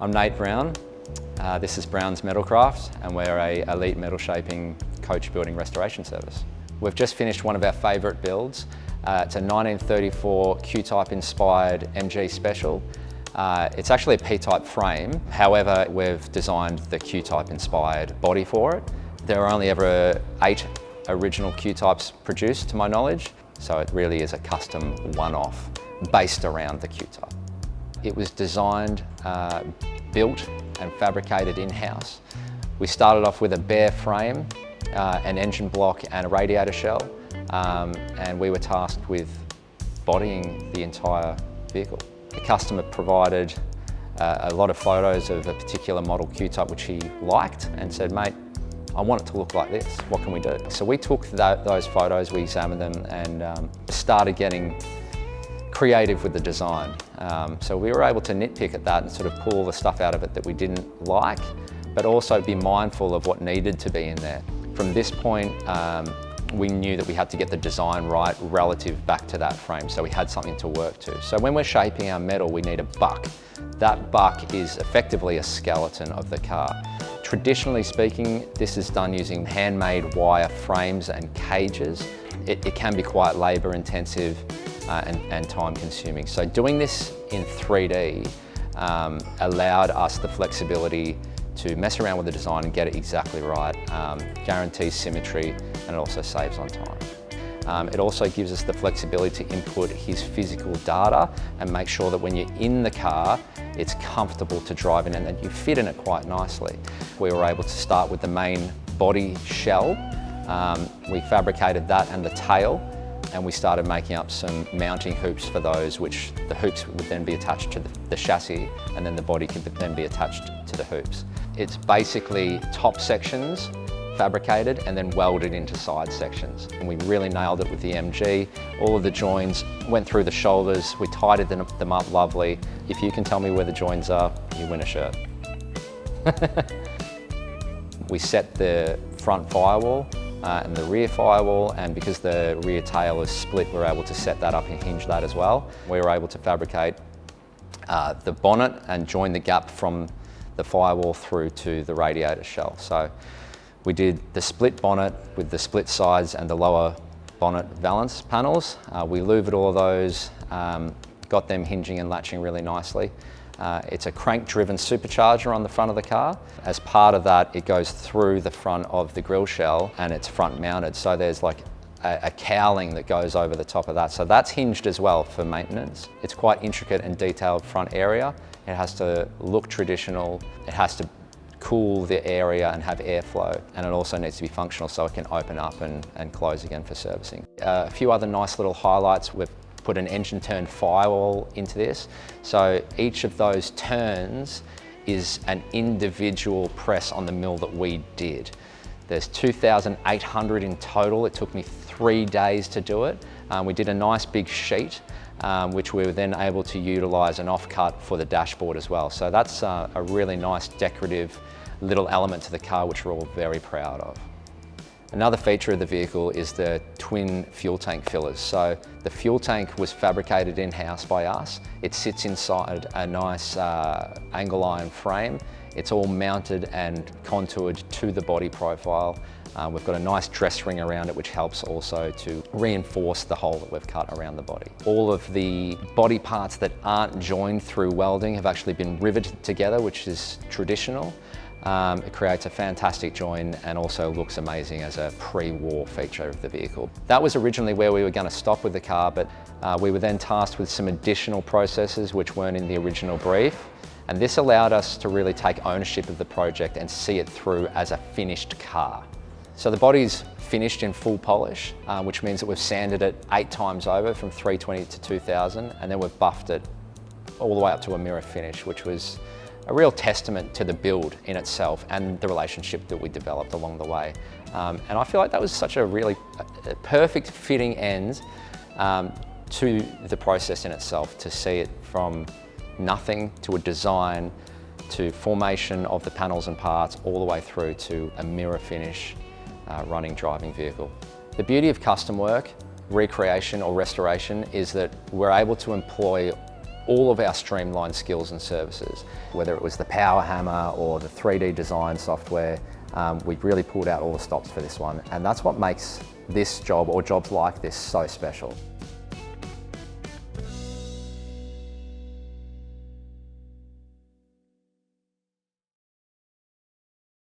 I'm Nate Browne. This is Browne's Metalcraft, and we're an elite metal shaping coach building restoration service. We've just finished one of our favourite builds. It's a 1934 Q-type inspired MG Special. It's actually a P-type frame, however we've designed the Q-type inspired body for it. There are only ever 8 original Q-types produced to my knowledge, so it really is a custom one-off based around the Q-type. It was designed, built and fabricated in-house. We started off with a bare frame, an engine block and a radiator shell, and we were tasked with bodying the entire vehicle. The customer provided a lot of photos of a particular model Q-type which he liked and said, "Mate, I want it to look like this, what can we do?" So we took those photos, we examined them and started getting creative with the design. So we were able to nitpick at that and sort of pull all the stuff out of it that we didn't like, but also be mindful of what needed to be in there. From this point, we knew that we had to get the design right relative back to that frame, so we had something to work to. So when we're shaping our metal, we need a buck. That buck is effectively a skeleton of the car. Traditionally speaking, this is done using handmade wire frames and cages. It can be quite labour intensive and time consuming. So doing this in 3D allowed us the flexibility to mess around with the design and get it exactly right, guarantees symmetry, and it also saves on time. It also gives us the flexibility to input his physical data and make sure that when you're in the car, it's comfortable to drive in and that you fit in it quite nicely. We were able to start with the main body shell. We fabricated that and the tail, and we started making up some mounting hoops for those, which the hoops would then be attached to the chassis, and then the body could then be attached to the hoops. It's basically top sections fabricated and then welded into side sections. And we really nailed it with the MG. All of the joins went through the shoulders. We tidied them up lovely. If you can tell me where the joins are, you win a shirt. We set the front firewall and the rear firewall, and because the rear tail is split, we're able to set that up and hinge that as well. We were able to fabricate the bonnet and join the gap from the firewall through to the radiator shell. So we did the split bonnet with the split sides and the lower bonnet valance panels. We louvered all of those, got them hinging and latching really nicely. It's a crank-driven supercharger on the front of the car. As part of that, it goes through the front of the grille shell and it's front mounted. So there's like a cowling that goes over the top of that. So that's hinged as well for maintenance. It's quite intricate and detailed front area. It has to look traditional. It has to cool the area and have airflow. And it also needs to be functional so it can open up and close again for servicing. A few other nice little highlights. We've put an engine turn firewall into this. So each of those turns is an individual press on the mill that we did. There's 2,800 in total. It took me 3 days to do it. We did a nice big sheet, which we were then able to utilize an offcut for the dashboard as well. So that's a really nice decorative little element to the car, which we're all very proud of. Another feature of the vehicle is the twin fuel tank fillers. So the fuel tank was fabricated in-house by us. It sits inside a nice angle iron frame. It's all mounted and contoured to the body profile. We've got a nice dress ring around it, which helps also to reinforce the hole that we've cut around the body. All of the body parts that aren't joined through welding have actually been riveted together, which is traditional. It creates a fantastic join and also looks amazing as a pre-war feature of the vehicle. That was originally where we were going to stop with the car, but we were then tasked with some additional processes which weren't in the original brief. And this allowed us to really take ownership of the project and see it through as a finished car. So the body's finished in full polish, which means that we've sanded it 8 times over from 320 to 2000, and then we've buffed it all the way up to a mirror finish, which was a real testament to the build in itself and the relationship that we developed along the way. And I feel like that was such a really perfect fitting end to the process in itself, to see it from nothing to a design to formation of the panels and parts all the way through to a mirror finish running driving vehicle. The beauty of custom work, recreation or restoration, is that we're able to employ all of our streamlined skills and services. Whether it was the power hammer or the 3D design software, we really pulled out all the stops for this one. And that's what makes this job or jobs like this so special.